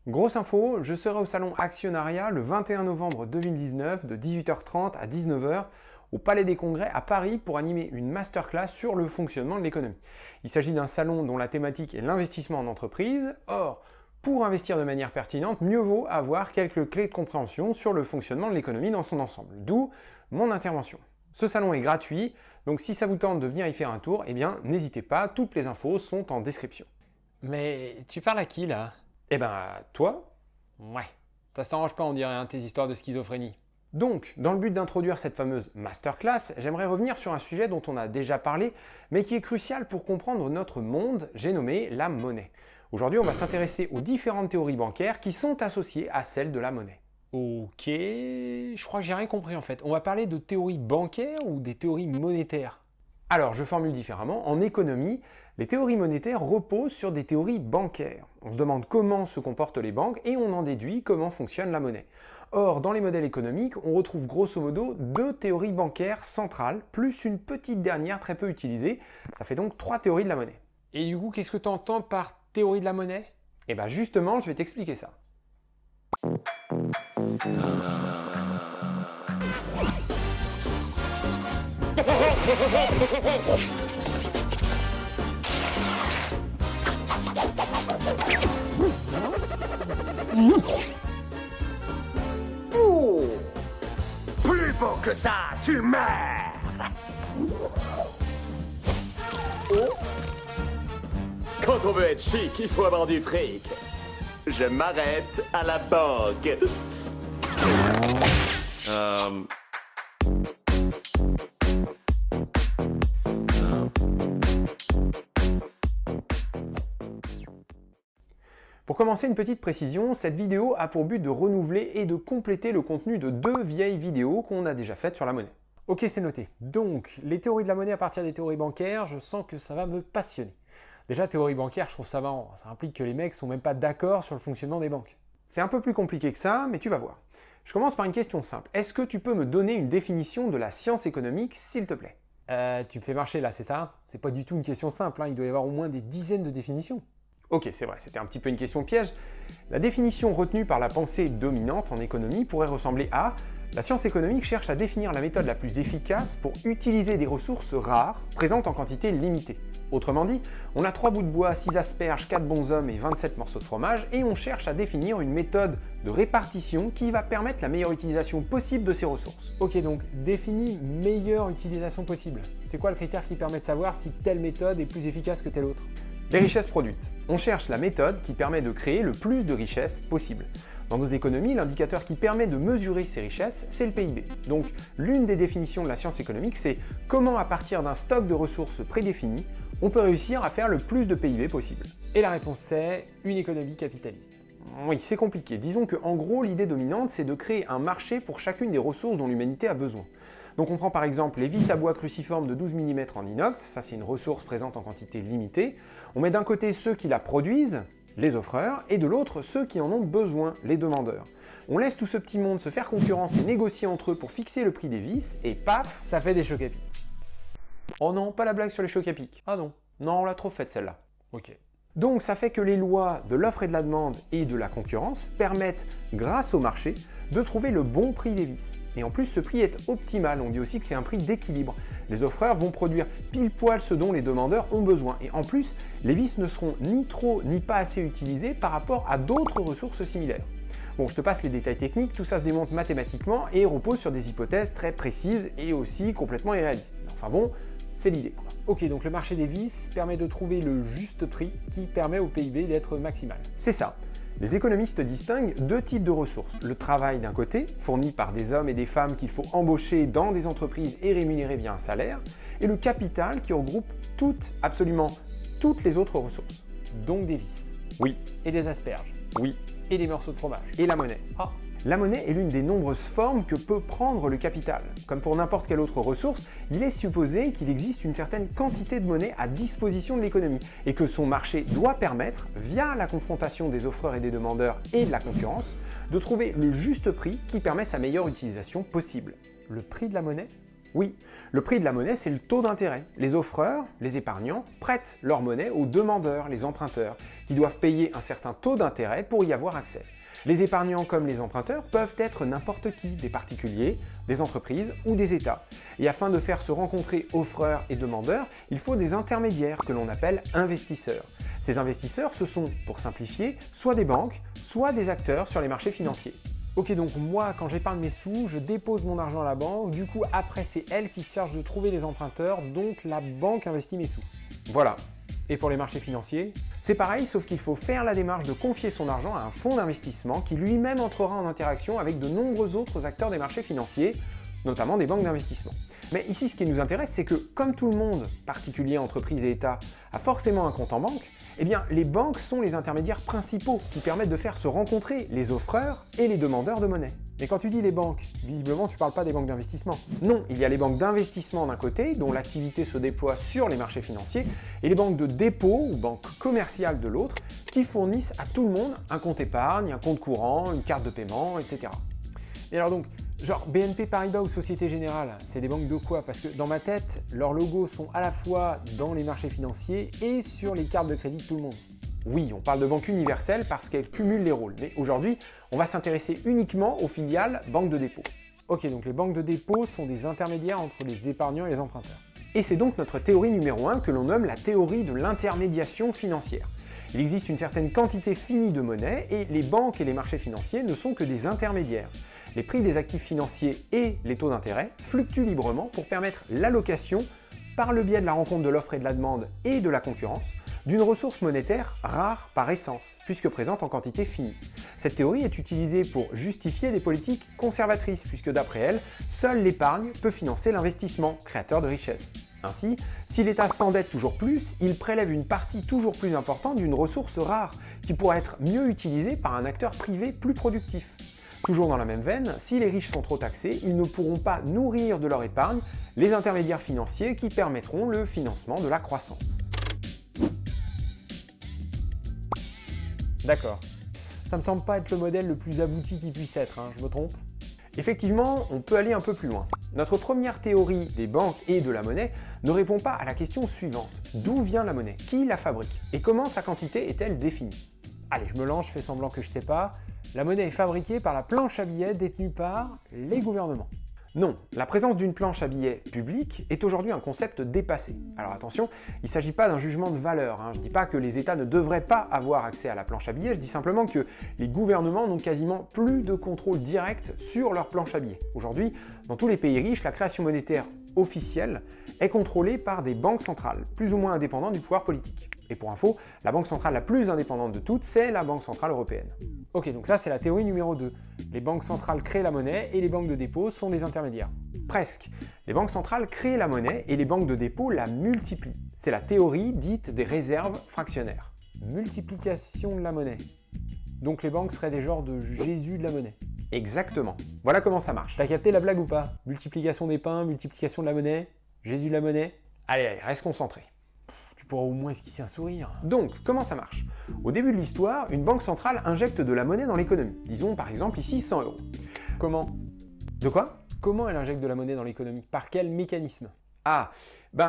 Grosse info, je serai au salon Actionnariat le 21 novembre 2019 de 18h30 à 19h au Palais des Congrès à Paris pour animer une masterclass sur le fonctionnement de l'économie. Il s'agit d'un salon dont la thématique est l'investissement en entreprise. Or, pour investir de manière pertinente, mieux vaut avoir quelques clés de compréhension sur le fonctionnement de l'économie dans son ensemble. D'où mon intervention. Ce salon est gratuit, donc si ça vous tente de venir y faire un tour, eh bien n'hésitez pas, toutes les infos sont en description. Mais tu parles à qui là? Eh ben, toi? Ouais, ça s'arrange pas on dirait, hein, tes histoires de schizophrénie. Donc, dans le but d'introduire cette fameuse masterclass, j'aimerais revenir sur un sujet dont on a déjà parlé, mais qui est crucial pour comprendre notre monde, j'ai nommé la monnaie. Aujourd'hui, on va s'intéresser aux différentes théories bancaires qui sont associées à celle de la monnaie. Ok, je crois que j'ai rien compris en fait. On va parler de théories bancaires ou des théories monétaires? Alors, je formule différemment. En économie, les théories monétaires reposent sur des théories bancaires. On se demande comment se comportent les banques et on en déduit comment fonctionne la monnaie. Or, dans les modèles économiques, on retrouve grosso modo deux théories bancaires centrales, plus une petite dernière très peu utilisée. Ça fait donc trois théories de la monnaie. Et du coup, qu'est-ce que tu entends par théorie de la monnaie? Et bien justement, je vais t'expliquer ça. Oh, plus beau que ça, tu meurs. Oh. Quand on veut être chic, il faut avoir du fric. Je m'arrête à la banque. Pour commencer, une petite précision, cette vidéo a pour but de renouveler et de compléter le contenu de deux vieilles vidéos qu'on a déjà faites sur la monnaie. Ok, c'est noté. Donc, les théories de la monnaie à partir des théories bancaires, je sens que ça va me passionner. Déjà, théorie bancaire, je trouve ça marrant. Ça implique que les mecs sont même pas d'accord sur le fonctionnement des banques. C'est un peu plus compliqué que ça, mais tu vas voir. Je commence par une question simple. Est-ce que tu peux me donner une définition de la science économique, s'il te plaît? Tu me fais marcher là, c'est ça? C'est pas du tout une question simple, hein. Il doit y avoir au moins des dizaines de définitions. Ok, c'est vrai, c'était un petit peu une question piège. La définition retenue par la pensée dominante en économie pourrait ressembler à: la science économique cherche à définir la méthode la plus efficace pour utiliser des ressources rares, présentes en quantité limitée. Autrement dit, on a 3 bouts de bois, 6 asperges, 4 bonshommes et 27 morceaux de fromage, et on cherche à définir une méthode de répartition qui va permettre la meilleure utilisation possible de ces ressources. Ok, donc définis meilleure utilisation possible. C'est quoi le critère qui permet de savoir si telle méthode est plus efficace que telle autre? Les richesses produites. On cherche la méthode qui permet de créer le plus de richesses possible. Dans nos économies, l'indicateur qui permet de mesurer ces richesses, c'est le PIB. Donc, l'une des définitions de la science économique, c'est comment à partir d'un stock de ressources prédéfini, on peut réussir à faire le plus de PIB possible. Et la réponse c'est une économie capitaliste. Oui, c'est compliqué. Disons qu'en gros, l'idée dominante, c'est de créer un marché pour chacune des ressources dont l'humanité a besoin. Donc on prend par exemple les vis à bois cruciformes de 12 mm en inox, ça c'est une ressource présente en quantité limitée. On met d'un côté ceux qui la produisent, les offreurs, et de l'autre ceux qui en ont besoin, les demandeurs. On laisse tout ce petit monde se faire concurrence et négocier entre eux pour fixer le prix des vis, et paf, Ça fait des chocs à pic. oh non, pas la blague sur les chocs à pic. Ah non. Non, on l'a trop faite celle-là. Ok. Donc ça fait que les lois de l'offre et de la demande et de la concurrence permettent, grâce au marché, de trouver le bon prix des vis. Et en plus, ce prix est optimal, on dit aussi que c'est un prix d'équilibre. Les offreurs vont produire pile poil ce dont les demandeurs ont besoin. Et en plus, les vis ne seront ni trop ni pas assez utilisées par rapport à d'autres ressources similaires. Bon, je te passe les détails techniques, tout ça se démontre mathématiquement et repose sur des hypothèses très précises et aussi complètement irréalistes. Enfin bon, c'est l'idée, quoi. Ok, donc le marché des vis permet de trouver le juste prix qui permet au PIB d'être maximal. C'est ça. Les économistes distinguent deux types de ressources. Le travail d'un côté, fourni par des hommes et des femmes qu'il faut embaucher dans des entreprises et rémunérer via un salaire, et le capital qui regroupe toutes, absolument toutes les autres ressources. Donc des vis. Oui, Et des asperges. oui, Et des morceaux de fromage. et la monnaie. Ah. La monnaie est l'une des nombreuses formes que peut prendre le capital. Comme pour n'importe quelle autre ressource, il est supposé qu'il existe une certaine quantité de monnaie à disposition de l'économie et que son marché doit permettre, via la confrontation des offreurs et des demandeurs et de la concurrence, de trouver le juste prix qui permet sa meilleure utilisation possible. Le prix de la monnaie? Oui, le prix de la monnaie, c'est le taux d'intérêt. Les offreurs, les épargnants, prêtent leur monnaie aux demandeurs, les emprunteurs, qui doivent payer un certain taux d'intérêt pour y avoir accès. Les épargnants comme les emprunteurs peuvent être n'importe qui, des particuliers, des entreprises ou des États. Et afin de faire se rencontrer offreurs et demandeurs, il faut des intermédiaires que l'on appelle investisseurs. Ces investisseurs, ce sont, pour simplifier, soit des banques, soit des acteurs sur les marchés financiers. Ok, donc moi, quand j'épargne mes sous, je dépose mon argent à la banque, du coup, après, c'est elle qui se charge de trouver les emprunteurs, donc la banque investit mes sous. Voilà. Et pour les marchés financiers? C'est pareil, sauf qu'il faut faire la démarche de confier son argent à un fonds d'investissement qui lui-même entrera en interaction avec de nombreux autres acteurs des marchés financiers, notamment des banques d'investissement. Mais ici, ce qui nous intéresse, c'est que comme tout le monde, particuliers, entreprises et États, a forcément un compte en banque, eh bien, les banques sont les intermédiaires principaux qui permettent de faire se rencontrer les offreurs et les demandeurs de monnaie. Mais quand tu dis les banques, visiblement, tu parles pas des banques d'investissement. Non, il y a les banques d'investissement d'un côté, dont l'activité se déploie sur les marchés financiers, et les banques de dépôt ou banques commerciales de l'autre, qui fournissent à tout le monde un compte épargne, un compte courant, une carte de paiement, etc. Et alors donc, genre BNP Paribas ou Société Générale, c'est des banques de quoi? Parce que dans ma tête, leurs logos sont à la fois dans les marchés financiers et sur les cartes de crédit de tout le monde. Oui, on parle de banque universelle parce qu'elle cumule les rôles, mais aujourd'hui, on va s'intéresser uniquement aux filiales banques de dépôt. Ok, donc les banques de dépôt sont des intermédiaires entre les épargnants et les emprunteurs. Et c'est donc notre théorie numéro 1 que l'on nomme la théorie de l'intermédiation financière. Il existe une certaine quantité finie de monnaie et les banques et les marchés financiers ne sont que des intermédiaires. Les prix des actifs financiers et les taux d'intérêt fluctuent librement pour permettre l'allocation, par le biais de la rencontre de l'offre et de la demande et de la concurrence, d'une ressource monétaire rare par essence, puisque présente en quantité finie. Cette théorie est utilisée pour justifier des politiques conservatrices, puisque d'après elle, seule l'épargne peut financer l'investissement, créateur de richesse. Ainsi, si l'État s'endette toujours plus, il prélève une partie toujours plus importante d'une ressource rare, qui pourrait être mieux utilisée par un acteur privé plus productif. Toujours dans la même veine, si les riches sont trop taxés, ils ne pourront pas nourrir de leur épargne les intermédiaires financiers qui permettront le financement de la croissance. D'accord. Ça me semble pas être le modèle le plus abouti qui puisse être, je me trompe? Effectivement, on peut aller un peu plus loin. Notre première théorie des banques et de la monnaie ne répond pas à la question suivante. D'où vient la monnaie? Qui la fabrique? Et comment sa quantité est-elle définie? Allez, je me lance, je fais semblant que je sais pas. La monnaie est fabriquée par la planche à billets détenue par les gouvernements. Non, la présence d'une planche à billets publique est aujourd'hui un concept dépassé. Alors attention, il ne s'agit pas d'un jugement de valeur, Je ne dis pas que les États ne devraient pas avoir accès à la planche à billets, je dis simplement que les gouvernements n'ont quasiment plus de contrôle direct sur leur planche à billets. Aujourd'hui, dans tous les pays riches, la création monétaire officielle est contrôlée par des banques centrales, plus ou moins indépendantes du pouvoir politique. Et pour info, la banque centrale la plus indépendante de toutes, c'est la Banque centrale européenne. Ok, donc ça c'est la théorie numéro 2. Les banques centrales créent la monnaie et les banques de dépôt sont des intermédiaires. Presque. Les banques centrales créent la monnaie et les banques de dépôt la multiplient. C'est la théorie dite des réserves fractionnaires. Multiplication de la monnaie. Donc les banques seraient des genres de Jésus de la monnaie. Exactement. Voilà comment ça marche. T'as capté la blague ou pas? Multiplication des pains, multiplication de la monnaie, Jésus de la monnaie. Allez, reste concentré. Tu pourras au moins esquisser un sourire. Donc, comment ça marche? Au début de l'histoire, une banque centrale injecte de la monnaie dans l'économie. Disons par exemple ici 100 €. Comment? De quoi? Comment elle injecte de la monnaie dans l'économie? Par quel mécanisme? Ah,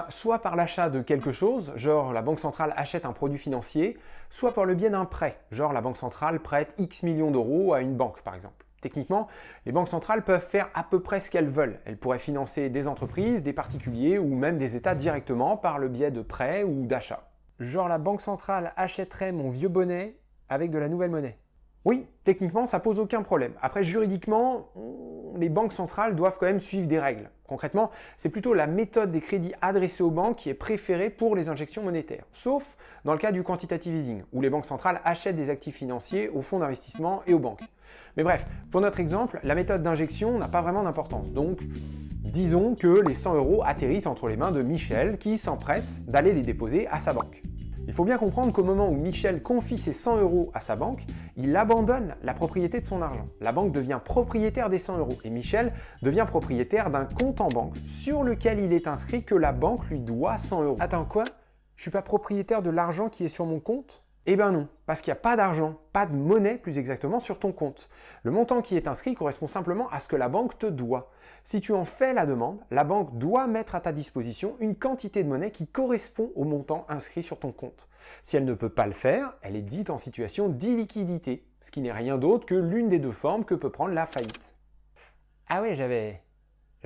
soit par l'achat de quelque chose, genre la banque centrale achète un produit financier, soit par le biais d'un prêt, genre la banque centrale prête X millions d'euros à une banque par exemple. Techniquement, les banques centrales peuvent faire à peu près ce qu'elles veulent. Elles pourraient financer des entreprises, des particuliers ou même des États directement par le biais de prêts ou d'achats. Genre la banque centrale achèterait mon vieux bonnet avec de la nouvelle monnaie. Oui, techniquement, ça pose aucun problème. Après, juridiquement, les banques centrales doivent quand même suivre des règles. Concrètement, c'est plutôt la méthode des crédits adressés aux banques qui est préférée pour les injections monétaires. Sauf dans le cas du quantitative easing, où les banques centrales achètent des actifs financiers aux fonds d'investissement et aux banques. Mais bref, pour notre exemple, la méthode d'injection n'a pas vraiment d'importance. Donc, disons que les 100 € atterrissent entre les mains de Michel, qui s'empresse d'aller les déposer à sa banque. Il faut bien comprendre qu'au moment où Michel confie ses 100 € à sa banque, il abandonne la propriété de son argent. La banque devient propriétaire des 100 € et Michel devient propriétaire d'un compte en banque sur lequel il est inscrit que la banque lui doit 100 €. Attends, quoi? Je suis pas propriétaire de l'argent qui est sur mon compte? Eh ben non, parce qu'il n'y a pas d'argent, pas de monnaie plus exactement sur ton compte. Le montant qui est inscrit correspond simplement à ce que la banque te doit. Si tu en fais la demande, la banque doit mettre à ta disposition une quantité de monnaie qui correspond au montant inscrit sur ton compte. Si elle ne peut pas le faire, elle est dite en situation d'illiquidité, ce qui n'est rien d'autre que l'une des deux formes que peut prendre la faillite. Ah ouais, j'avais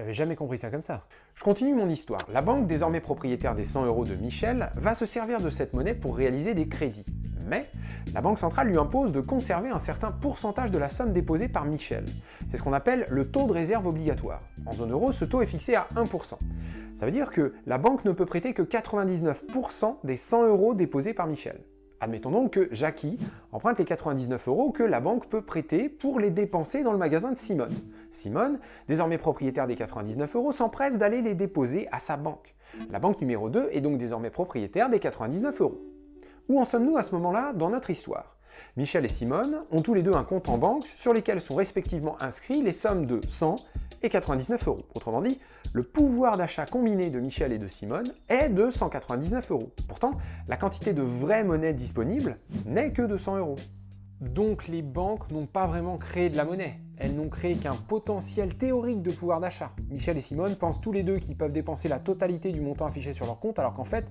jamais compris ça comme ça. Je continue mon histoire. La banque, désormais propriétaire des 100 € de Michel, va se servir de cette monnaie pour réaliser des crédits. Mais la Banque centrale lui impose de conserver un certain pourcentage de la somme déposée par Michel. C'est ce qu'on appelle le taux de réserve obligatoire. En zone euro, ce taux est fixé à 1%. Ça veut dire que la banque ne peut prêter que 99% des 100 € déposés par Michel. Admettons donc que Jackie emprunte les 99 € que la banque peut prêter pour les dépenser dans le magasin de Simone. Simone, désormais propriétaire des 99 €, s'empresse d'aller les déposer à sa banque. La banque numéro 2 est donc désormais propriétaire des 99 €. Où en sommes-nous à ce moment-là dans notre histoire? Michel et Simone ont tous les deux un compte en banque sur lesquels sont respectivement inscrits les sommes de 100 et 99 €. Autrement dit, le pouvoir d'achat combiné de Michel et de Simone est de 199 €. Pourtant, la quantité de vraie monnaie disponible n'est que de 100 €. Donc les banques n'ont pas vraiment créé de la monnaie. Elles n'ont créé qu'un potentiel théorique de pouvoir d'achat. Michel et Simone pensent tous les deux qu'ils peuvent dépenser la totalité du montant affiché sur leur compte, alors qu'en fait,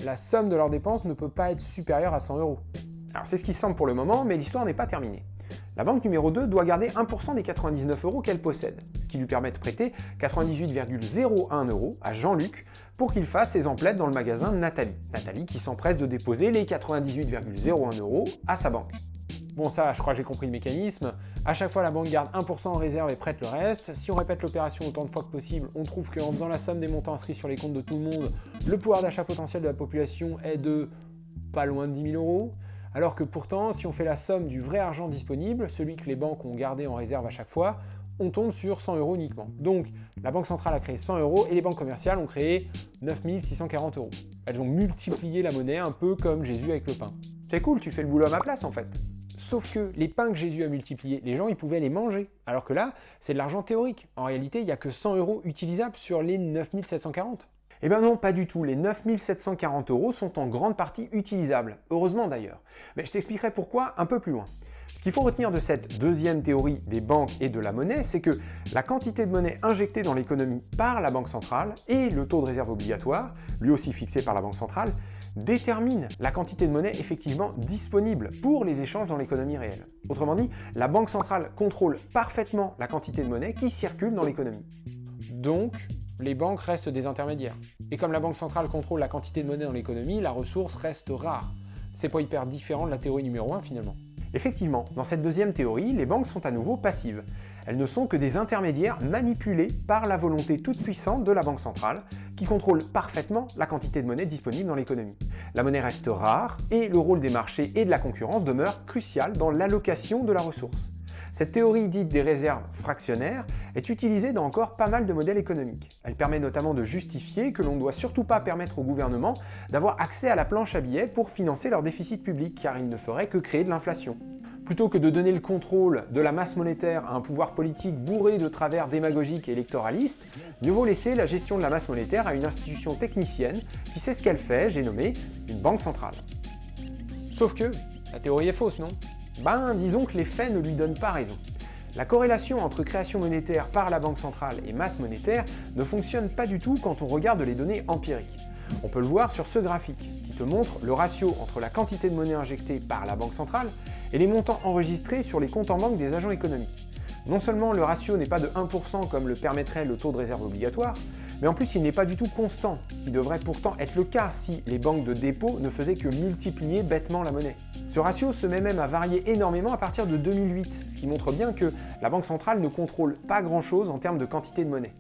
la somme de leurs dépenses ne peut pas être supérieure à 100 €. Alors c'est ce qui semble pour le moment, mais l'histoire n'est pas terminée. La banque numéro 2 doit garder 1% des 99 € qu'elle possède, ce qui lui permet de prêter 98,01 € à Jean-Luc pour qu'il fasse ses emplettes dans le magasin de Nathalie. Nathalie qui s'empresse de déposer les 98,01 € à sa banque. Bon, ça, je crois que j'ai compris le mécanisme. À chaque fois, la banque garde 1% en réserve et prête le reste. Si on répète l'opération autant de fois que possible, on trouve qu'en faisant la somme des montants inscrits sur les comptes de tout le monde, le pouvoir d'achat potentiel de la population est de pas loin de 10 000 €. Alors que pourtant, si on fait la somme du vrai argent disponible, celui que les banques ont gardé en réserve à chaque fois, on tombe sur 100 € uniquement. Donc, la Banque centrale a créé 100 € et les banques commerciales ont créé 9 640 €. Elles ont multiplié la monnaie un peu comme Jésus avec le pain. C'est cool, tu fais le boulot à ma place en fait. Sauf que les pains que Jésus a multipliés, les gens ils pouvaient les manger. Alors que là, c'est de l'argent théorique. En réalité, il n'y a que 100 € utilisables sur les 9 740. Eh ben non, pas du tout. Les 9 740 € sont en grande partie utilisables. Heureusement d'ailleurs. Mais je t'expliquerai pourquoi un peu plus loin. Ce qu'il faut retenir de cette deuxième théorie des banques et de la monnaie, c'est que la quantité de monnaie injectée dans l'économie par la Banque centrale et le taux de réserve obligatoire, lui aussi fixé par la Banque centrale, détermine la quantité de monnaie effectivement disponible pour les échanges dans l'économie réelle. Autrement dit, la Banque centrale contrôle parfaitement la quantité de monnaie qui circule dans l'économie. Donc, les banques restent des intermédiaires. Et comme la Banque centrale contrôle la quantité de monnaie dans l'économie, la ressource reste rare. C'est pas hyper différent de la théorie numéro 1 finalement. Effectivement, dans cette deuxième théorie, les banques sont à nouveau passives. Elles ne sont que des intermédiaires manipulés par la volonté toute puissante de la Banque centrale, qui contrôle parfaitement la quantité de monnaie disponible dans l'économie. La monnaie reste rare et le rôle des marchés et de la concurrence demeure crucial dans l'allocation de la ressource. Cette théorie dite des réserves fractionnaires est utilisée dans encore pas mal de modèles économiques. Elle permet notamment de justifier que l'on ne doit surtout pas permettre au gouvernement d'avoir accès à la planche à billets pour financer leur déficit public, car il ne ferait que créer de l'inflation. Plutôt que de donner le contrôle de la masse monétaire à un pouvoir politique bourré de travers démagogiques et électoralistes, mieux vaut laisser la gestion de la masse monétaire à une institution technicienne qui sait ce qu'elle fait, j'ai nommé une banque centrale. Sauf que, la théorie est fausse, non ? Ben, disons que les faits ne lui donnent pas raison. La corrélation entre création monétaire par la Banque centrale et masse monétaire ne fonctionne pas du tout quand on regarde les données empiriques. On peut le voir sur ce graphique, qui te montre le ratio entre la quantité de monnaie injectée par la Banque centrale et les montants enregistrés sur les comptes en banque des agents économiques. Non seulement le ratio n'est pas de 1% comme le permettrait le taux de réserve obligatoire, mais en plus il n'est pas du tout constant, ce qui devrait pourtant être le cas si les banques de dépôt ne faisaient que multiplier bêtement la monnaie. Ce ratio se met même à varier énormément à partir de 2008, ce qui montre bien que la Banque centrale ne contrôle pas grand-chose en termes de quantité de monnaie.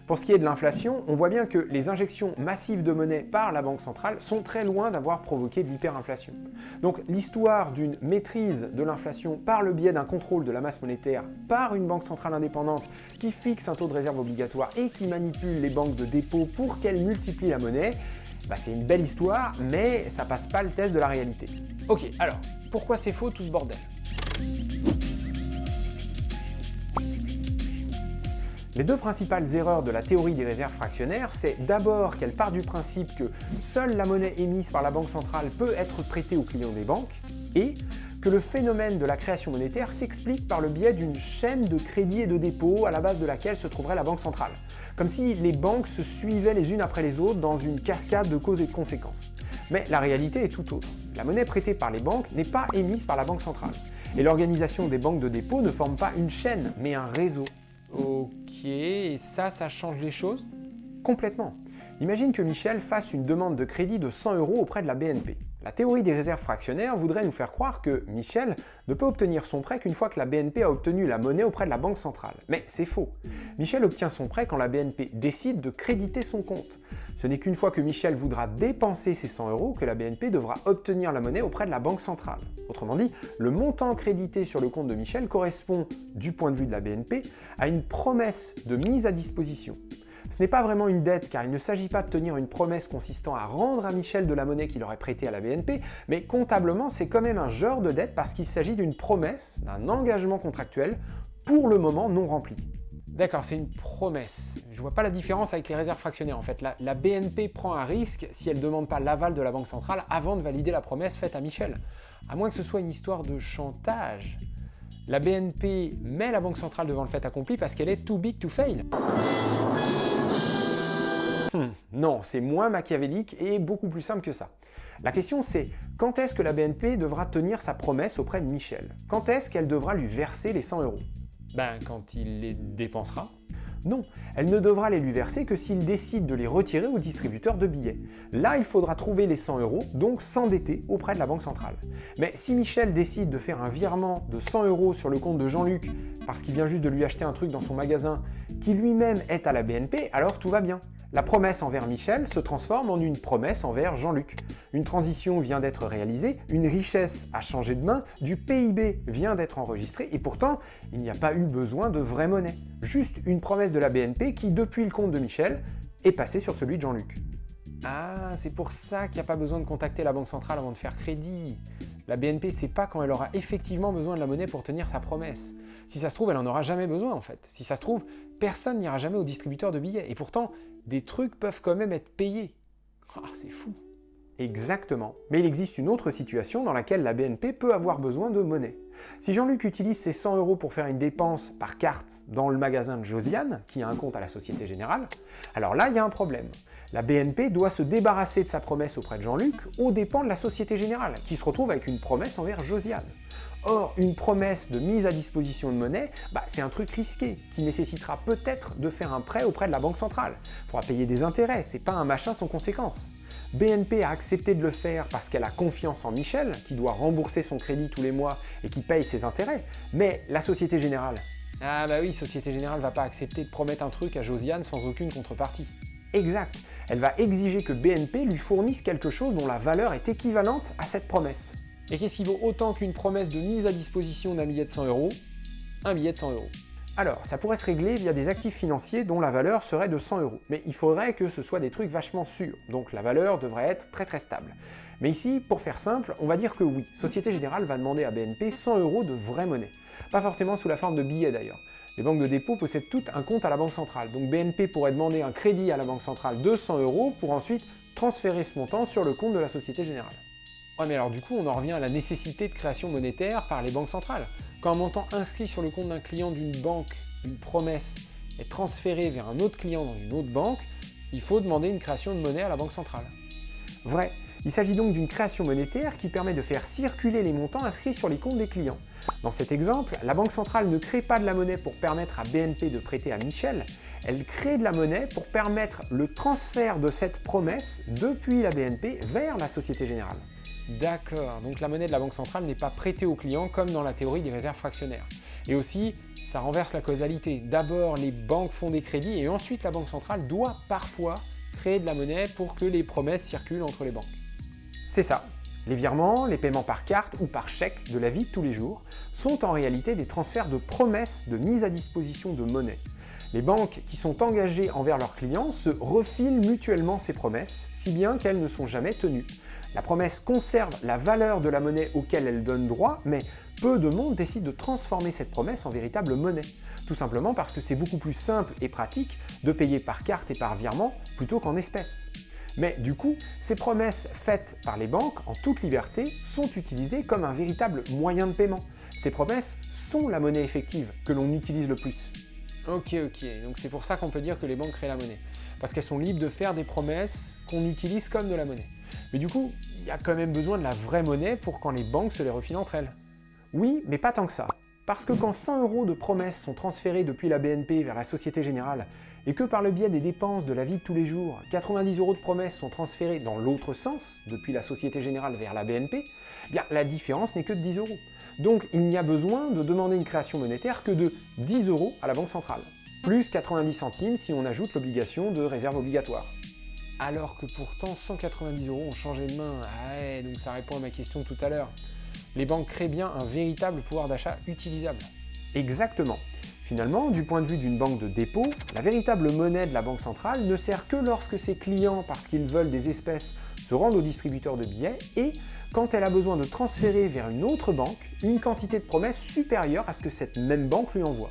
Pour ce qui est de l'inflation, on voit bien que les injections massives de monnaie par la Banque centrale sont très loin d'avoir provoqué de l'hyperinflation. Donc l'histoire d'une maîtrise de l'inflation par le biais d'un contrôle de la masse monétaire par une banque centrale indépendante qui fixe un taux de réserve obligatoire et qui manipule les banques de dépôt pour qu'elles multiplient la monnaie, c'est une belle histoire, mais ça passe pas le test de la réalité. Ok, alors, pourquoi c'est faux tout ce bordel ? Les deux principales erreurs de la théorie des réserves fractionnaires, c'est d'abord qu'elle part du principe que seule la monnaie émise par la Banque centrale peut être prêtée aux clients des banques, et que le phénomène de la création monétaire s'explique par le biais d'une chaîne de crédit et de dépôt à la base de laquelle se trouverait la banque centrale, comme si les banques se suivaient les unes après les autres dans une cascade de causes et de conséquences. Mais la réalité est tout autre. La monnaie prêtée par les banques n'est pas émise par la banque centrale, et l'organisation des banques de dépôt ne forme pas une chaîne, mais un réseau. Ok, et ça change les choses? Complètement. Imagine que Michel fasse une demande de crédit de 100 € auprès de la BNP. La théorie des réserves fractionnaires voudrait nous faire croire que Michel ne peut obtenir son prêt qu'une fois que la BNP a obtenu la monnaie auprès de la banque centrale. Mais c'est faux. Michel obtient son prêt quand la BNP décide de créditer son compte. Ce n'est qu'une fois que Michel voudra dépenser ces 100 € que la BNP devra obtenir la monnaie auprès de la banque centrale. Autrement dit, le montant crédité sur le compte de Michel correspond, du point de vue de la BNP, à une promesse de mise à disposition. Ce n'est pas vraiment une dette car il ne s'agit pas de tenir une promesse consistant à rendre à Michel de la monnaie qu'il aurait prêtée à la BNP, mais comptablement c'est quand même un genre de dette parce qu'il s'agit d'une promesse, d'un engagement contractuel, pour le moment non rempli. D'accord, c'est une promesse. Je vois pas la différence avec les réserves fractionnaires en fait. La BNP prend un risque si elle ne demande pas l'aval de la banque centrale avant de valider la promesse faite à Michel. À moins que ce soit une histoire de chantage. La BNP met la banque centrale devant le fait accompli parce qu'elle est too big to fail. Non, c'est moins machiavélique et beaucoup plus simple que ça. La question c'est, quand est-ce que la BNP devra tenir sa promesse auprès de Michel? Quand est-ce qu'elle devra lui verser les 100 €? Ben, quand il les dépensera. Non, elle ne devra les lui verser que s'il décide de les retirer au distributeur de billets. Là, il faudra trouver les 100 €, donc s'endetter auprès de la banque centrale. Mais si Michel décide de faire un virement de 100 € sur le compte de Jean-Luc, parce qu'il vient juste de lui acheter un truc dans son magasin, qui lui-même est à la BNP, alors tout va bien. La promesse envers Michel se transforme en une promesse envers Jean-Luc. Une transition vient d'être réalisée, une richesse a changé de main, du PIB vient d'être enregistré et pourtant, il n'y a pas eu besoin de vraie monnaie. Juste une promesse de la BNP qui, depuis le compte de Michel, est passée sur celui de Jean-Luc. Ah, c'est pour ça qu'il n'y a pas besoin de contacter la banque centrale avant de faire crédit. La BNP ne sait pas quand elle aura effectivement besoin de la monnaie pour tenir sa promesse. Si ça se trouve, elle n'en aura jamais besoin en fait. Si ça se trouve, personne n'ira jamais au distributeur de billets. Et pourtant, des trucs peuvent quand même être payés. Ah, c'est fou. Exactement. Mais il existe une autre situation dans laquelle la BNP peut avoir besoin de monnaie. Si Jean-Luc utilise ses 100 € pour faire une dépense par carte dans le magasin de Josiane, qui a un compte à la Société Générale, alors là, il y a un problème. La BNP doit se débarrasser de sa promesse auprès de Jean-Luc aux dépens de la Société Générale, qui se retrouve avec une promesse envers Josiane. Or, une promesse de mise à disposition de monnaie, c'est un truc risqué, qui nécessitera peut-être de faire un prêt auprès de la banque centrale. Il faudra payer des intérêts, c'est pas un machin sans conséquence. BNP a accepté de le faire parce qu'elle a confiance en Michel, qui doit rembourser son crédit tous les mois et qui paye ses intérêts, mais la Société Générale... Ah bah oui, Société Générale va pas accepter de promettre un truc à Josiane sans aucune contrepartie. Exact, elle va exiger que BNP lui fournisse quelque chose dont la valeur est équivalente à cette promesse. Et qu'est-ce qui vaut autant qu'une promesse de mise à disposition d'un billet de 100 €? Un billet de 100 €. Alors, ça pourrait se régler via des actifs financiers dont la valeur serait de 100 €. Mais il faudrait que ce soit des trucs vachement sûrs, donc la valeur devrait être très très stable. Mais ici, pour faire simple, on va dire que oui, Société Générale va demander à BNP 100 € de vraie monnaie. Pas forcément sous la forme de billets d'ailleurs. Les banques de dépôt possèdent toutes un compte à la banque centrale, donc BNP pourrait demander un crédit à la banque centrale de 100 € pour ensuite transférer ce montant sur le compte de la Société Générale. Ouais, mais alors du coup, on en revient à la nécessité de création monétaire par les banques centrales. Quand un montant inscrit sur le compte d'un client d'une banque, une promesse, est transféré vers un autre client dans une autre banque, il faut demander une création de monnaie à la banque centrale. Vrai, il s'agit donc d'une création monétaire qui permet de faire circuler les montants inscrits sur les comptes des clients. Dans cet exemple, la banque centrale ne crée pas de la monnaie pour permettre à BNP de prêter à Michel, elle crée de la monnaie pour permettre le transfert de cette promesse depuis la BNP vers la Société Générale. D'accord, donc la monnaie de la banque centrale n'est pas prêtée au client comme dans la théorie des réserves fractionnaires. Et aussi, ça renverse la causalité. D'abord, les banques font des crédits et ensuite la banque centrale doit parfois créer de la monnaie pour que les promesses circulent entre les banques. C'est ça. Les virements, les paiements par carte ou par chèque de la vie de tous les jours sont en réalité des transferts de promesses de mise à disposition de monnaie. Les banques qui sont engagées envers leurs clients se refilent mutuellement ces promesses, si bien qu'elles ne sont jamais tenues. La promesse conserve la valeur de la monnaie auquel elle donne droit, mais peu de monde décide de transformer cette promesse en véritable monnaie. Tout simplement parce que c'est beaucoup plus simple et pratique de payer par carte et par virement plutôt qu'en espèces. Mais du coup, ces promesses faites par les banques en toute liberté sont utilisées comme un véritable moyen de paiement. Ces promesses sont la monnaie effective que l'on utilise le plus. Ok, donc c'est pour ça qu'on peut dire que les banques créent la monnaie. Parce qu'elles sont libres de faire des promesses qu'on utilise comme de la monnaie. Mais du coup, il y a quand même besoin de la vraie monnaie pour quand les banques se les refilent entre elles. Oui, mais pas tant que ça. Parce que quand 100 € de promesses sont transférés depuis la BNP vers la Société Générale, et que par le biais des dépenses de la vie de tous les jours, 90 € de promesses sont transférés dans l'autre sens, depuis la Société Générale vers la BNP, eh bien la différence n'est que de 10 €. Donc il n'y a besoin de demander une création monétaire que de 10 € à la Banque centrale, plus 90 centimes si on ajoute l'obligation de réserve obligatoire. Alors que pourtant 190 € ont changé de main. Ah ouais, donc ça répond à ma question de tout à l'heure. Les banques créent bien un véritable pouvoir d'achat utilisable. Exactement. Finalement, du point de vue d'une banque de dépôt, la véritable monnaie de la Banque centrale ne sert que lorsque ses clients, parce qu'ils veulent des espèces, se rendent au distributeur de billets et quand elle a besoin de transférer vers une autre banque une quantité de promesses supérieure à ce que cette même banque lui envoie.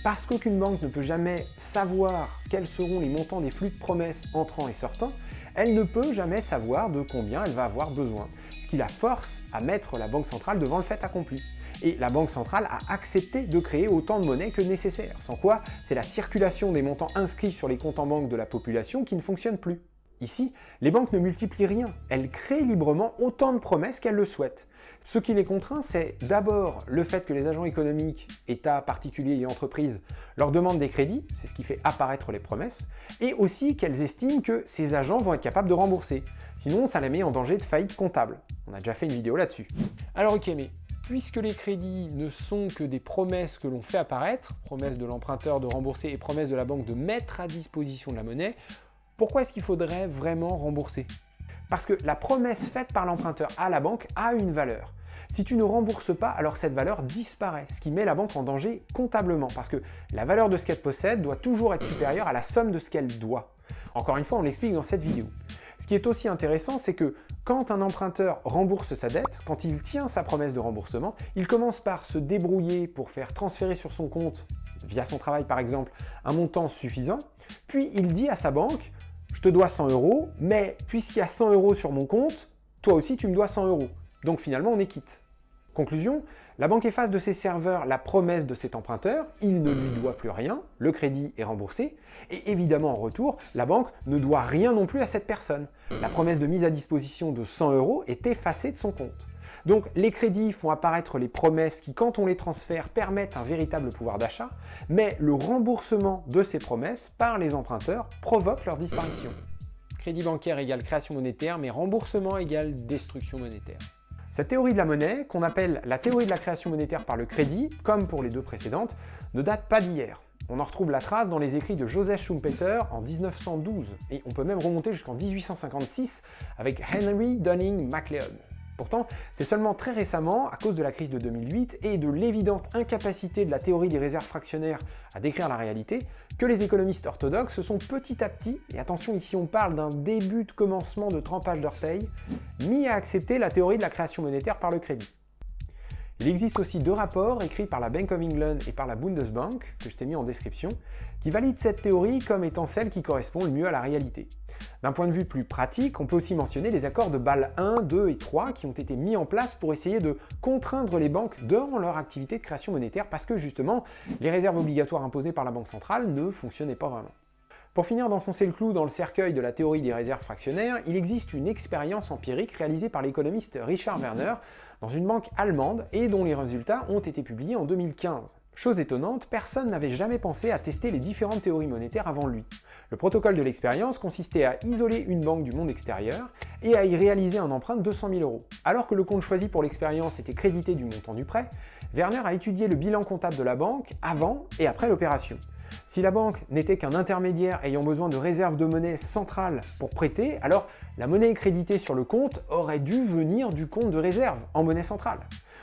Parce qu'aucune banque ne peut jamais savoir quels seront les montants des flux de promesses entrant et sortant, elle ne peut jamais savoir de combien elle va avoir besoin, ce qui la force à mettre la Banque centrale devant le fait accompli. Et la Banque centrale a accepté de créer autant de monnaie que nécessaire, sans quoi c'est la circulation des montants inscrits sur les comptes en banque de la population qui ne fonctionne plus. Ici, les banques ne multiplient rien, elles créent librement autant de promesses qu'elles le souhaitent. Ce qui les contraint, c'est d'abord le fait que les agents économiques, États, particuliers et entreprises, leur demandent des crédits, c'est ce qui fait apparaître les promesses, et aussi qu'elles estiment que ces agents vont être capables de rembourser. Sinon, ça les met en danger de faillite comptable. On a déjà fait une vidéo là-dessus. Alors ok, mais puisque les crédits ne sont que des promesses que l'on fait apparaître, promesses de l'emprunteur de rembourser et promesses de la banque de mettre à disposition de la monnaie, pourquoi est-ce qu'il faudrait vraiment rembourser ? Parce que la promesse faite par l'emprunteur à la banque a une valeur. Si tu ne rembourses pas, alors cette valeur disparaît, ce qui met la banque en danger comptablement, parce que la valeur de ce qu'elle possède doit toujours être supérieure à la somme de ce qu'elle doit. Encore une fois, on l'explique dans cette vidéo. Ce qui est aussi intéressant, c'est que quand un emprunteur rembourse sa dette, quand il tient sa promesse de remboursement, il commence par se débrouiller pour faire transférer sur son compte, via son travail par exemple, un montant suffisant, puis il dit à sa banque « Je te dois 100 €, mais puisqu'il y a 100 € sur mon compte, toi aussi tu me dois 100 €. Donc finalement on est quitte. » Conclusion, la banque efface de ses serveurs la promesse de cet emprunteur, il ne lui doit plus rien, le crédit est remboursé, et évidemment en retour, la banque ne doit rien non plus à cette personne. La promesse de mise à disposition de 100 € est effacée de son compte. Donc les crédits font apparaître les promesses qui, quand on les transfère, permettent un véritable pouvoir d'achat, mais le remboursement de ces promesses par les emprunteurs provoque leur disparition. Crédit bancaire égale création monétaire, mais remboursement égale destruction monétaire. Cette théorie de la monnaie, qu'on appelle la théorie de la création monétaire par le crédit, comme pour les deux précédentes, ne date pas d'hier. On en retrouve la trace dans les écrits de Joseph Schumpeter en 1912, et on peut même remonter jusqu'en 1856 avec Henry Dunning MacLeod. Pourtant, c'est seulement très récemment, à cause de la crise de 2008 et de l'évidente incapacité de la théorie des réserves fractionnaires à décrire la réalité, que les économistes orthodoxes se sont petit à petit, et attention ici on parle d'un début de commencement de trempage d'orteils, mis à accepter la théorie de la création monétaire par le crédit. Il existe aussi deux rapports écrits par la Bank of England et par la Bundesbank, que je t'ai mis en description, qui valident cette théorie comme étant celle qui correspond le mieux à la réalité. D'un point de vue plus pratique, on peut aussi mentionner les accords de Bâle 1, 2 et 3 qui ont été mis en place pour essayer de contraindre les banques dans leur activité de création monétaire parce que justement, les réserves obligatoires imposées par la Banque centrale ne fonctionnaient pas vraiment. Pour finir d'enfoncer le clou dans le cercueil de la théorie des réserves fractionnaires, il existe une expérience empirique réalisée par l'économiste Richard Werner dans une banque allemande et dont les résultats ont été publiés en 2015. Chose étonnante, personne n'avait jamais pensé à tester les différentes théories monétaires avant lui. Le protocole de l'expérience consistait à isoler une banque du monde extérieur et à y réaliser un emprunt de 200 000 €. Alors que le compte choisi pour l'expérience était crédité du montant du prêt, Werner a étudié le bilan comptable de la banque avant et après l'opération. Si la banque n'était qu'un intermédiaire ayant besoin de réserves de monnaie centrale pour prêter, alors la monnaie créditée sur le compte aurait dû venir du compte de réserve en monnaie centrale.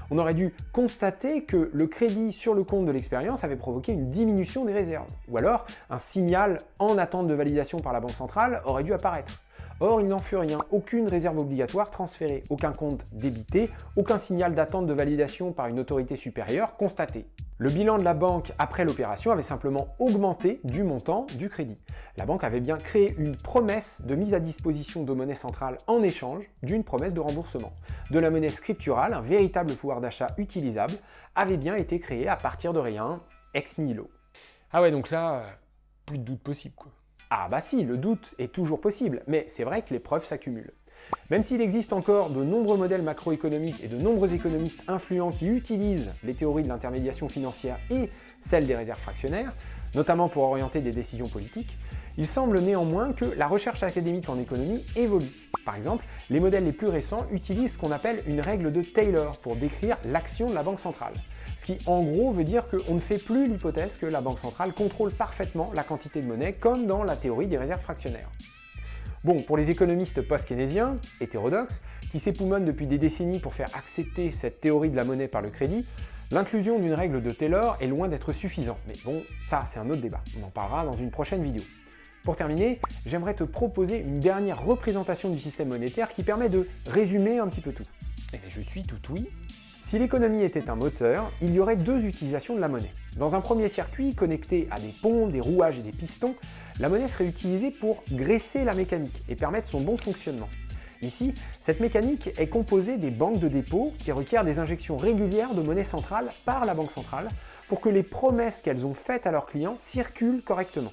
On aurait dû constater que le crédit sur le compte de l'expérience avait provoqué une diminution des réserves. Ou alors, un signal en attente de validation par la Banque centrale aurait dû apparaître. Or, il n'en fut rien, aucune réserve obligatoire transférée, aucun compte débité, aucun signal d'attente de validation par une autorité supérieure constaté. Le bilan de la banque après l'opération avait simplement augmenté du montant du crédit. La banque avait bien créé une promesse de mise à disposition de monnaie centrale en échange d'une promesse de remboursement. De la monnaie scripturale, un véritable pouvoir d'achat utilisable, avait bien été créé à partir de rien, ex nihilo. Ah ouais, donc là, plus de doute possible, quoi. Ah bah si, le doute est toujours possible, mais c'est vrai que les preuves s'accumulent. Même s'il existe encore de nombreux modèles macroéconomiques et de nombreux économistes influents qui utilisent les théories de l'intermédiation financière et celles des réserves fractionnaires, notamment pour orienter des décisions politiques, il semble néanmoins que la recherche académique en économie évolue. Par exemple, les modèles les plus récents utilisent ce qu'on appelle une règle de Taylor pour décrire l'action de la Banque centrale. Ce qui en gros veut dire qu'on ne fait plus l'hypothèse que la Banque centrale contrôle parfaitement la quantité de monnaie comme dans la théorie des réserves fractionnaires. Bon, pour les économistes post-keynésiens, hétérodoxes, qui s'époumonnent depuis des décennies pour faire accepter cette théorie de la monnaie par le crédit, l'inclusion d'une règle de Taylor est loin d'être suffisante. Mais bon, ça c'est un autre débat, on en parlera dans une prochaine vidéo. Pour terminer, j'aimerais te proposer une dernière représentation du système monétaire qui permet de résumer un petit peu tout. Et je suis tout oui. Si l'économie était un moteur, il y aurait deux utilisations de la monnaie. Dans un premier circuit, connecté à des pompes, des rouages et des pistons, la monnaie serait utilisée pour graisser la mécanique et permettre son bon fonctionnement. Ici, cette mécanique est composée des banques de dépôt qui requièrent des injections régulières de monnaie centrale par la banque centrale pour que les promesses qu'elles ont faites à leurs clients circulent correctement.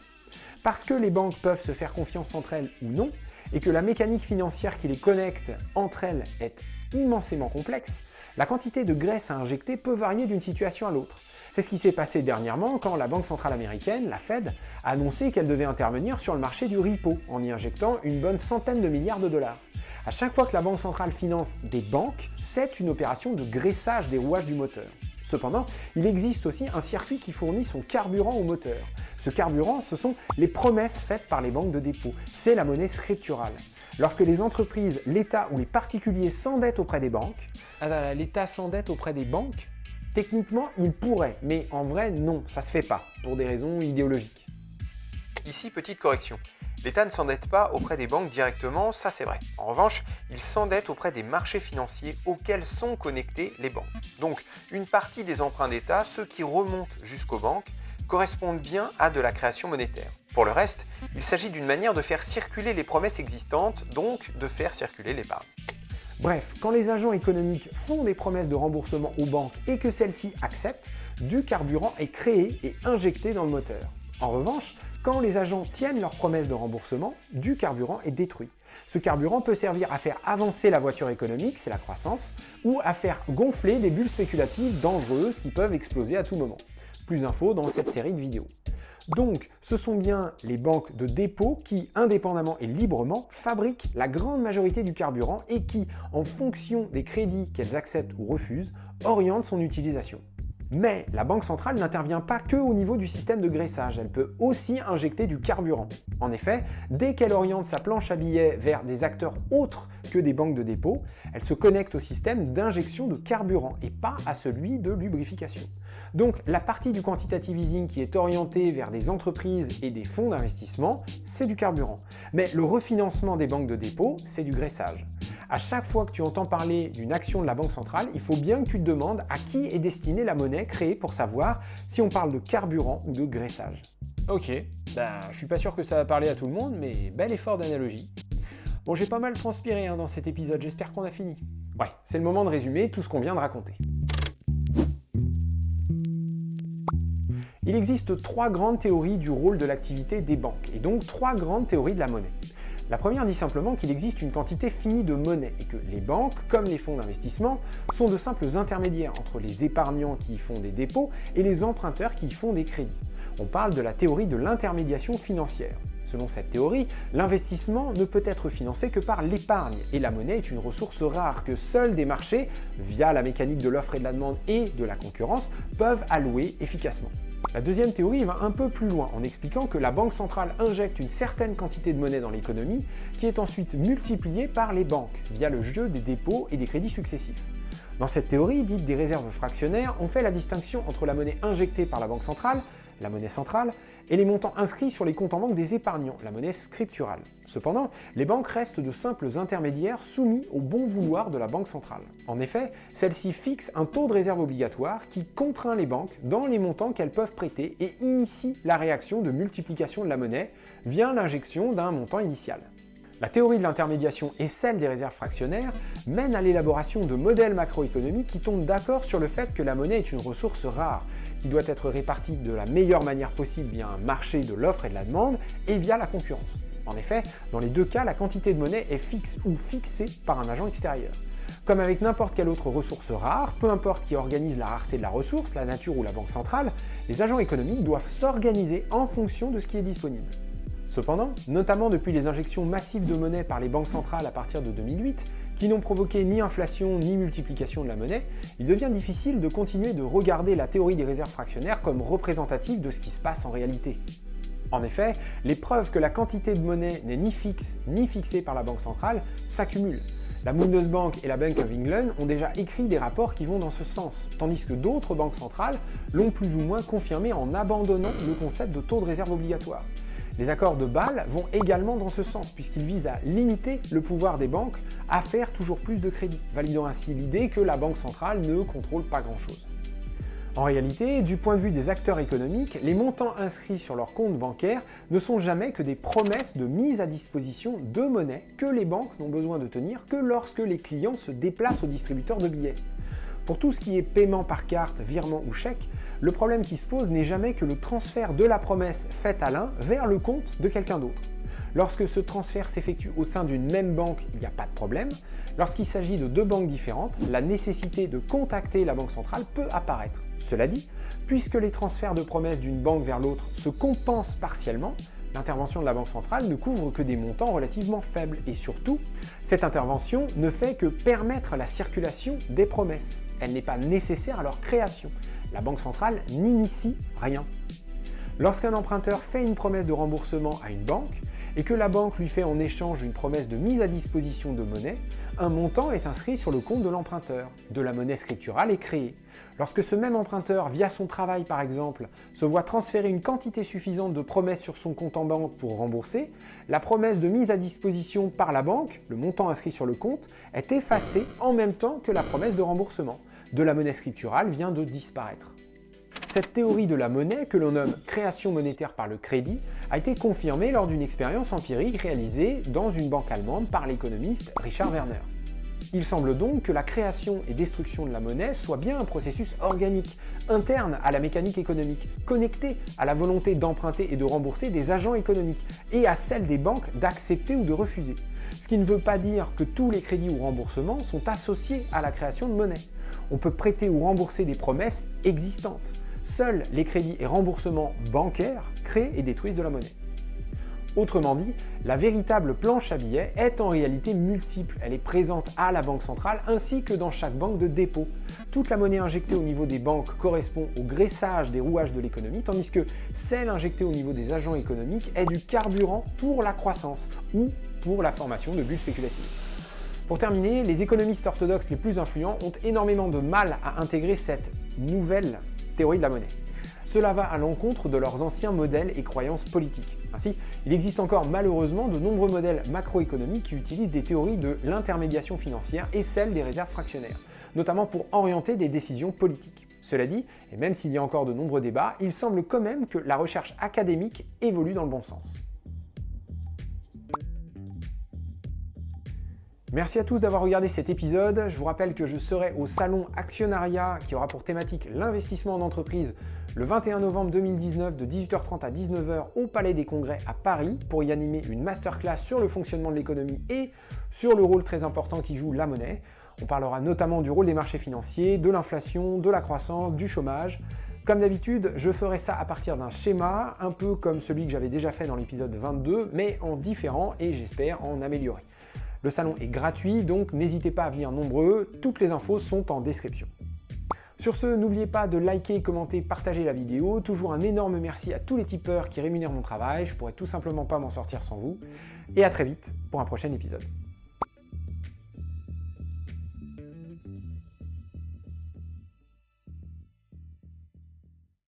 Parce que les banques peuvent se faire confiance entre elles ou non, et que la mécanique financière qui les connecte entre elles est immensément complexe, la quantité de graisse à injecter peut varier d'une situation à l'autre. C'est ce qui s'est passé dernièrement quand la Banque centrale américaine, la Fed, a annoncé qu'elle devait intervenir sur le marché du repo en y injectant une bonne centaine de milliards de dollars. À chaque fois que la Banque centrale finance des banques, c'est une opération de graissage des rouages du moteur. Cependant, il existe aussi un circuit qui fournit son carburant au moteur. Ce carburant, ce sont les promesses faites par les banques de dépôt. C'est la monnaie scripturale. Lorsque les entreprises, l'État ou les particuliers s'endettent auprès des banques... L'État s'endette auprès des banques? Techniquement, il pourrait, mais en vrai, non, ça se fait pas, pour des raisons idéologiques. Ici, petite correction. L'État ne s'endette pas auprès des banques directement, ça c'est vrai. En revanche, il s'endette auprès des marchés financiers auxquels sont connectés les banques. Donc, une partie des emprunts d'État, ceux qui remontent jusqu'aux banques, correspondent bien à de la création monétaire. Pour le reste, il s'agit d'une manière de faire circuler les promesses existantes, donc de faire circuler l'épargne. Bref, quand les agents économiques font des promesses de remboursement aux banques et que celles-ci acceptent, du carburant est créé et injecté dans le moteur. En revanche, quand les agents tiennent leurs promesses de remboursement, du carburant est détruit. Ce carburant peut servir à faire avancer la voiture économique, c'est la croissance, ou à faire gonfler des bulles spéculatives dangereuses qui peuvent exploser à tout moment. Plus d'infos dans cette série de vidéos. Donc, ce sont bien les banques de dépôt qui, indépendamment et librement, fabriquent la grande majorité du carburant et qui, en fonction des crédits qu'elles acceptent ou refusent, orientent son utilisation. Mais la Banque centrale n'intervient pas que au niveau du système de graissage, elle peut aussi injecter du carburant. En effet, dès qu'elle oriente sa planche à billets vers des acteurs autres que des banques de dépôt, elle se connecte au système d'injection de carburant et pas à celui de lubrification. Donc la partie du quantitative easing qui est orientée vers des entreprises et des fonds d'investissement, c'est du carburant. Mais le refinancement des banques de dépôt, c'est du graissage. À chaque fois que tu entends parler d'une action de la Banque centrale, il faut bien que tu te demandes à qui est destinée la monnaie créée pour savoir si on parle de carburant ou de graissage. Ok, je suis pas sûr que ça va parler à tout le monde, mais bel effort d'analogie. Bon, j'ai pas mal transpiré dans cet épisode, j'espère qu'on a fini. Ouais, c'est le moment de résumer tout ce qu'on vient de raconter. Il existe 3 grandes théories du rôle de l'activité des banques, et donc 3 grandes théories de la monnaie. La première dit simplement qu'il existe une quantité finie de monnaie et que les banques, comme les fonds d'investissement, sont de simples intermédiaires entre les épargnants qui y font des dépôts et les emprunteurs qui y font des crédits. On parle de la théorie de l'intermédiation financière. Selon cette théorie, l'investissement ne peut être financé que par l'épargne et la monnaie est une ressource rare que seuls des marchés, via la mécanique de l'offre et de la demande et de la concurrence, peuvent allouer efficacement. La deuxième théorie va un peu plus loin en expliquant que la Banque centrale injecte une certaine quantité de monnaie dans l'économie qui est ensuite multipliée par les banques via le jeu des dépôts et des crédits successifs. Dans cette théorie, dite des réserves fractionnaires, on fait la distinction entre la monnaie injectée par la banque centrale, la monnaie centrale, et les montants inscrits sur les comptes en banque des épargnants, la monnaie scripturale. Cependant, les banques restent de simples intermédiaires soumis au bon vouloir de la banque centrale. En effet, celle-ci fixe un taux de réserve obligatoire qui contraint les banques dans les montants qu'elles peuvent prêter et initie la réaction de multiplication de la monnaie via l'injection d'un montant initial. La théorie de l'intermédiation et celle des réserves fractionnaires mènent à l'élaboration de modèles macroéconomiques qui tombent d'accord sur le fait que la monnaie est une ressource rare, qui doit être répartie de la meilleure manière possible via un marché de l'offre et de la demande et via la concurrence. En effet, dans les deux cas, la quantité de monnaie est fixe ou fixée par un agent extérieur. Comme avec n'importe quelle autre ressource rare, peu importe qui organise la rareté de la ressource, la nature ou la banque centrale, les agents économiques doivent s'organiser en fonction de ce qui est disponible. Cependant, notamment depuis les injections massives de monnaie par les banques centrales à partir de 2008, qui n'ont provoqué ni inflation ni multiplication de la monnaie, il devient difficile de continuer de regarder la théorie des réserves fractionnaires comme représentative de ce qui se passe en réalité. En effet, les preuves que la quantité de monnaie n'est ni fixe ni fixée par la banque centrale s'accumulent. La Bundesbank et la Bank of England ont déjà écrit des rapports qui vont dans ce sens, tandis que d'autres banques centrales l'ont plus ou moins confirmé en abandonnant le concept de taux de réserve obligatoire. Les accords de Bâle vont également dans ce sens, puisqu'ils visent à limiter le pouvoir des banques à faire toujours plus de crédit, validant ainsi l'idée que la banque centrale ne contrôle pas grand-chose. En réalité, du point de vue des acteurs économiques, les montants inscrits sur leurs comptes bancaires ne sont jamais que des promesses de mise à disposition de monnaie que les banques n'ont besoin de tenir que lorsque les clients se déplacent au distributeur de billets. Pour tout ce qui est paiement par carte, virement ou chèque, le problème qui se pose n'est jamais que le transfert de la promesse faite à l'un vers le compte de quelqu'un d'autre. Lorsque ce transfert s'effectue au sein d'une même banque, il n'y a pas de problème. Lorsqu'il s'agit de deux banques différentes, la nécessité de contacter la banque centrale peut apparaître. Cela dit, puisque les transferts de promesses d'une banque vers l'autre se compensent partiellement, l'intervention de la banque centrale ne couvre que des montants relativement faibles et surtout, cette intervention ne fait que permettre la circulation des promesses. Elle n'est pas nécessaire à leur création. La banque centrale n'initie rien. Lorsqu'un emprunteur fait une promesse de remboursement à une banque et que la banque lui fait en échange une promesse de mise à disposition de monnaie, un montant est inscrit sur le compte de l'emprunteur. De la monnaie scripturale est créée. Lorsque ce même emprunteur, via son travail par exemple, se voit transférer une quantité suffisante de promesses sur son compte en banque pour rembourser, la promesse de mise à disposition par la banque, le montant inscrit sur le compte, est effacée en même temps que la promesse de remboursement. De la monnaie scripturale vient de disparaître. Cette théorie de la monnaie, que l'on nomme création monétaire par le crédit, a été confirmée lors d'une expérience empirique réalisée dans une banque allemande par l'économiste Richard Werner. Il semble donc que la création et destruction de la monnaie soit bien un processus organique, interne à la mécanique économique, connecté à la volonté d'emprunter et de rembourser des agents économiques, et à celle des banques d'accepter ou de refuser. Ce qui ne veut pas dire que tous les crédits ou remboursements sont associés à la création de monnaie. On peut prêter ou rembourser des promesses existantes. Seuls les crédits et remboursements bancaires créent et détruisent de la monnaie. Autrement dit, la véritable planche à billets est en réalité multiple. Elle est présente à la banque centrale ainsi que dans chaque banque de dépôt. Toute la monnaie injectée au niveau des banques correspond au graissage des rouages de l'économie, tandis que celle injectée au niveau des agents économiques est du carburant pour la croissance ou pour la formation de bulles spéculatives. Pour terminer, les économistes orthodoxes les plus influents ont énormément de mal à intégrer cette nouvelle théorie de la monnaie. Cela va à l'encontre de leurs anciens modèles et croyances politiques. Ainsi, il existe encore malheureusement de nombreux modèles macroéconomiques qui utilisent des théories de l'intermédiation financière et celles des réserves fractionnaires, notamment pour orienter des décisions politiques. Cela dit, et même s'il y a encore de nombreux débats, il semble quand même que la recherche académique évolue dans le bon sens. Merci à tous d'avoir regardé cet épisode. Je vous rappelle que je serai au salon Actionnariat qui aura pour thématique l'investissement en entreprise le 21 novembre 2019 de 18h30 à 19h au Palais des Congrès à Paris pour y animer une masterclass sur le fonctionnement de l'économie et sur le rôle très important qui joue la monnaie. On parlera notamment du rôle des marchés financiers, de l'inflation, de la croissance, du chômage. Comme d'habitude, je ferai ça à partir d'un schéma, un peu comme celui que j'avais déjà fait dans l'épisode 22, mais en différent et j'espère en améliorer. Le salon est gratuit, donc n'hésitez pas à venir nombreux, toutes les infos sont en description. Sur ce, n'oubliez pas de liker, commenter, partager la vidéo. Toujours un énorme merci à tous les tipeurs qui rémunèrent mon travail, je pourrais tout simplement pas m'en sortir sans vous. Et à très vite pour un prochain épisode.